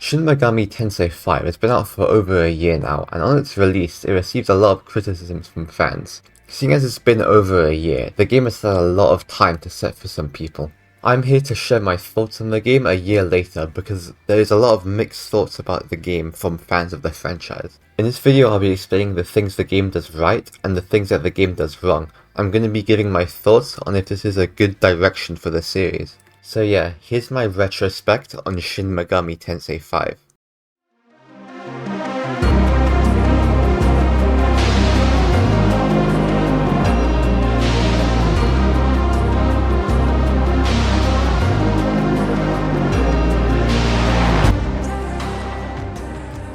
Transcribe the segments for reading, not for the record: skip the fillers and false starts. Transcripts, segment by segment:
Shin Megami Tensei 5 has been out for over a year now, and on its release, it received a lot of criticisms from fans. Seeing as it's been over a year, the game has had a lot of time to set for some people. I'm here to share my thoughts on the game a year later because there is a lot of mixed thoughts about the game from fans of the franchise. In this video, I'll be explaining the things the game does right and the things that the game does wrong. I'm going to be giving my thoughts on if this is a good direction for the series. So yeah, here's my retrospect on Shin Megami Tensei 5.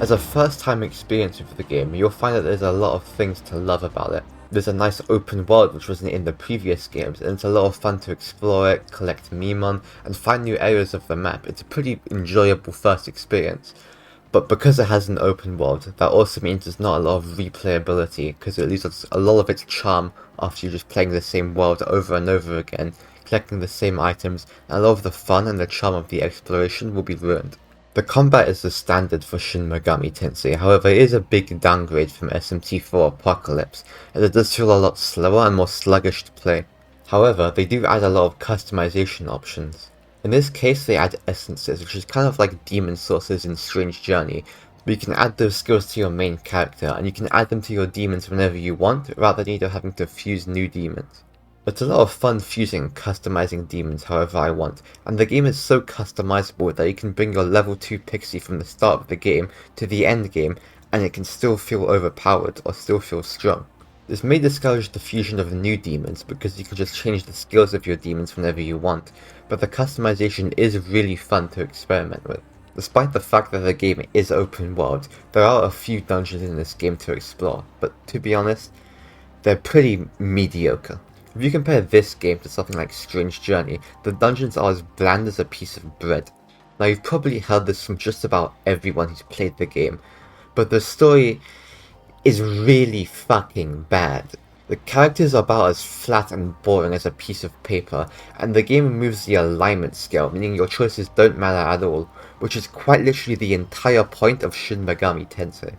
As a first-time experience with the game, you'll find that there's a lot of things to love about it. There's a nice open world which wasn't in the previous games, and it's a lot of fun to explore it, collect memon, and find new areas of the map. It's a pretty enjoyable first experience. But because it has an open world, that also means there's not a lot of replayability, because it loses a lot of its charm after you're just playing the same world over and over again, collecting the same items, and a lot of the fun and the charm of the exploration will be ruined. The combat is the standard for Shin Megami Tensei, however it is a big downgrade from SMT4 Apocalypse, as it does feel a lot slower and more sluggish to play. However, they do add a lot of customization options. In this case they add essences, which is kind of like demon sources in Strange Journey, but you can add those skills to your main character, and you can add them to your demons whenever you want, rather than either having to fuse new demons. It's a lot of fun fusing and customizing demons however I want, and the game is so customizable that you can bring your level 2 pixie from the start of the game to the end game and it can still feel overpowered or still feel strong. This may discourage the fusion of new demons because you can just change the skills of your demons whenever you want, but the customization is really fun to experiment with. Despite the fact that the game is open world, there are a few dungeons in this game to explore, but to be honest, they're pretty mediocre. If you compare this game to something like Strange Journey, the dungeons are as bland as a piece of bread. Now you've probably heard this from just about everyone who's played the game, but the story is really fucking bad. The characters are about as flat and boring as a piece of paper, and the game removes the alignment scale, meaning your choices don't matter at all, which is quite literally the entire point of Shin Megami Tensei.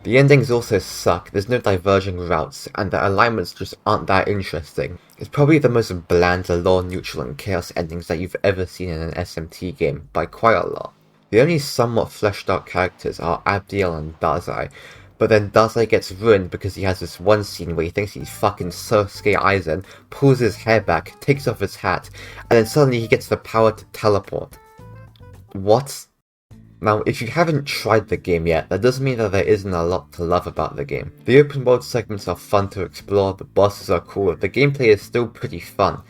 The endings also suck, there's no diverging routes, and the alignments just aren't that interesting. It's probably the most bland lore neutral and chaos endings that you've ever seen in an SMT game, by quite a lot. The only somewhat fleshed out characters are Abdiel and Dazai, but then Dazai gets ruined because he has this one scene where he thinks he's fucking Sasuke Aizen, pulls his hair back, takes off his hat, and then suddenly he gets the power to teleport. What? Now, if you haven't tried the game yet, that doesn't mean that there isn't a lot to love about the game. The open world segments are fun to explore, the bosses are cool, the gameplay is still pretty fun,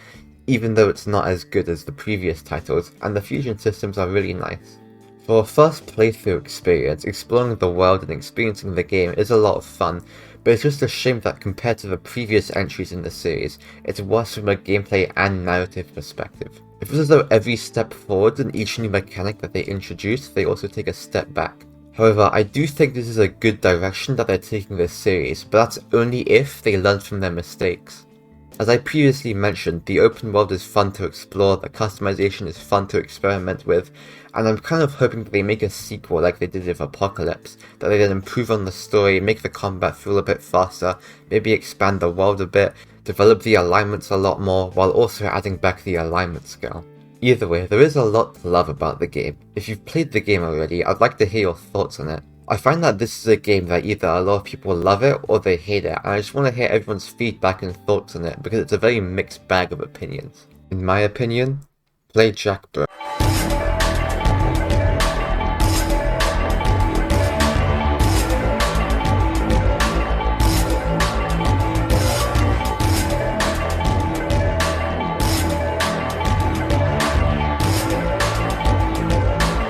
even though it's not as good as the previous titles, and the fusion systems are really nice. For a first playthrough experience, exploring the world and experiencing the game is a lot of fun, but it's just a shame that compared to the previous entries in the series, it's worse from a gameplay and narrative perspective. It feels as though every step forward in each new mechanic that they introduce, they also take a step back. However, I do think this is a good direction that they're taking this series, but that's only if they learn from their mistakes. As I previously mentioned, the open world is fun to explore, the customization is fun to experiment with, and I'm kind of hoping that they make a sequel like they did with Apocalypse, that they then improve on the story, make the combat feel a bit faster, maybe expand the world a bit, develop the alignments a lot more, while also adding back the alignment scale. Either way, there is a lot to love about the game. If you've played the game already, I'd like to hear your thoughts on it. I find that this is a game that either a lot of people love it or they hate it, and I just want to hear everyone's feedback and thoughts on it because it's a very mixed bag of opinions. In my opinion, play Jack Bro.